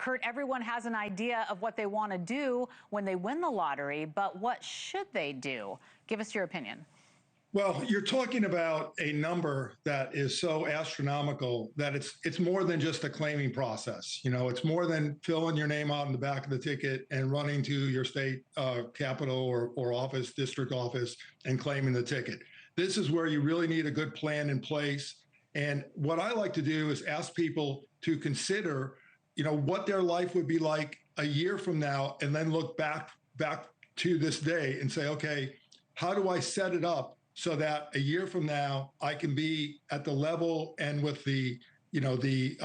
Kurt, everyone has an idea of what they want to do when they win the lottery, but what should they do? Give us your opinion. Well, you're talking about a number that is so astronomical that it's more than just a claiming process. You know, it's more than filling your name out in the back of the ticket and running to your state capital or office, district office, and claiming the ticket. This is where you really need a good plan in place. And what I like to do is ask people to consider, you know, what their life would be like a year from now, and then look back to this day and say, okay, how do I set it up so that a year from now I can be at the level and with the, you know, the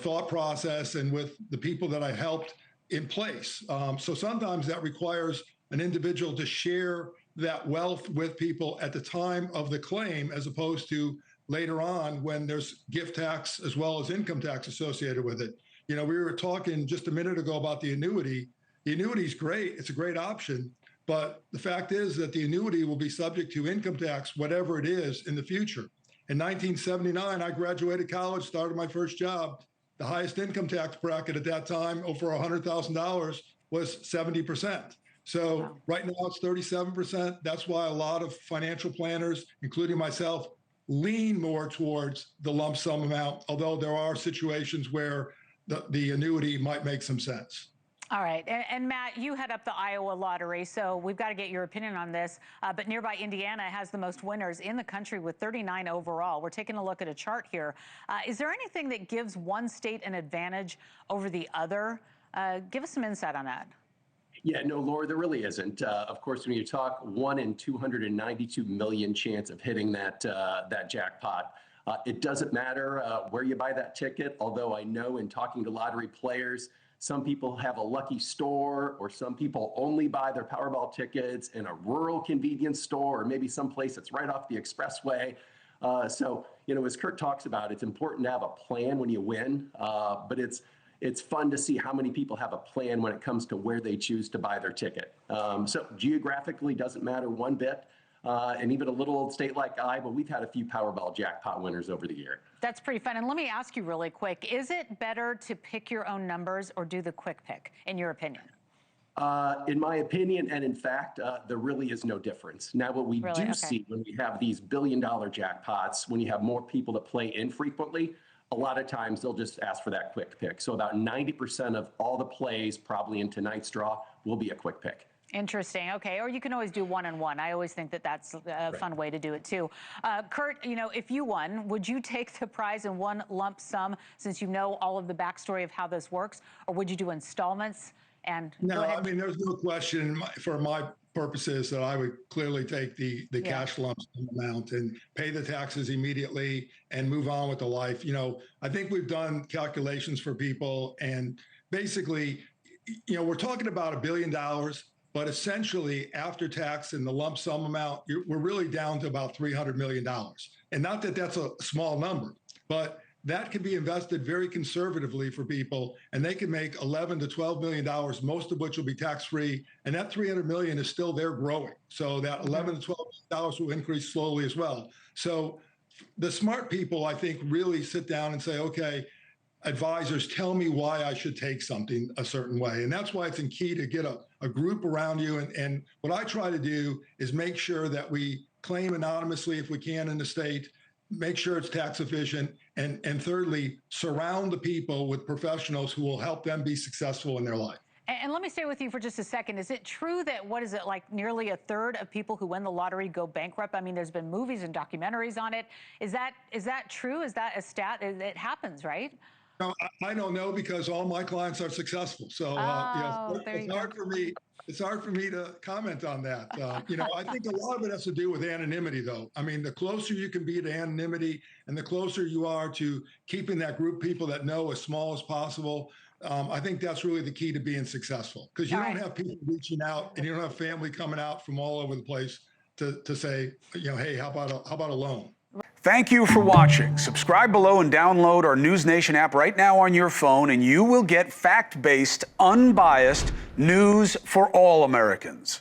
thought process and with the people that I helped in place. So sometimes that requires an individual to share that wealth with people at the time of the claim, as opposed to later on when there's gift tax as well as income tax associated with it. You know, we were talking just a minute ago about the annuity. The annuity is great. It's a great option. But the fact is that the annuity will be subject to income tax, whatever it is, in the future. In 1979, I graduated college, started my first job. The highest income tax bracket at that time, over $100,000, was 70%. So wow. Right now it's 37%. That's why a lot of financial planners, including myself, lean more towards the lump sum amount, although there are situations where the annuity might make some sense. All right. And Matt, you head up the Iowa lottery, so we've got to get your opinion on this. But nearby Indiana has the most winners in the country with 39 overall. We're taking a look at a chart here. Is there anything that gives one state an advantage over the other? Give us some insight on that. Yeah, no, Laura, there really isn't. Of course, when you talk 1 in 292 million chance of hitting that jackpot, it doesn't matter where you buy that ticket. Although I know in talking to lottery players, some people have a lucky store, or some people only buy their Powerball tickets in a rural convenience store, or maybe someplace that's right off the expressway. So, you know, as Kurt talks about, it's important to have a plan when you win, but it's fun to see how many people have a plan when it comes to where they choose to buy their ticket. So geographically doesn't matter one bit. And even a little old state like Iowa, we've had a few Powerball jackpot winners over the year. That's pretty fun. And let me ask you really quick, is it better to pick your own numbers or do the quick pick, in your opinion? In my opinion, and in fact, there really is no difference. Now, what we do see when we have these billion-dollar jackpots, when you have more people that play infrequently, a lot of times they'll just ask for that quick pick. So about 90% of all the plays probably in tonight's draw will be a quick pick. Interesting. Okay. Or you can always do 1 and 1. I always think that that's a fun way to do it too. Kurt, you know, if you won, would you take the prize in one lump sum, since you know all of the backstory of how this works, or would you do installments? And no, I mean, there's no question for my purposes that I would clearly take the cash lump sum amount and pay the taxes immediately and move on with the life. You know, I think we've done calculations for people, and basically, you know, we're talking about $1 billion. But essentially, after tax and the lump sum amount, we're really down to about $300 million. And not that that's a small number, but that can be invested very conservatively for people, and they can make $11 to $12 million, most of which will be tax-free. And that $300 million is still there growing. So that $11 to $12 million will increase slowly as well. So the smart people, I think, really sit down and say, okay, advisors, tell me why I should take something a certain way. And that's why it's key to get a group around you. And what I try to do is make sure that we claim anonymously if we can in the state, make sure it's tax efficient, and thirdly, surround the people with professionals who will help them be successful in their life. And let me stay with you for just a second. Is it true that, what is it, like nearly a third of people who win the lottery go bankrupt? I mean, there's been movies and documentaries on it. Is that true? Is that a stat? It happens, right? No, I don't know, because all my clients are successful. So it's hard for me to comment on that. You know, I think a lot of it has to do with anonymity, though. I mean, the closer you can be to anonymity and the closer you are to keeping that group of people that know as small as possible, I think that's really the key to being successful, because you don't have people reaching out, and you don't have family coming out from all over the place to say, you know, hey, how about a loan? Thank you for watching. Subscribe below and download our NewsNation app right now on your phone, and you will get fact-based, unbiased news for all Americans.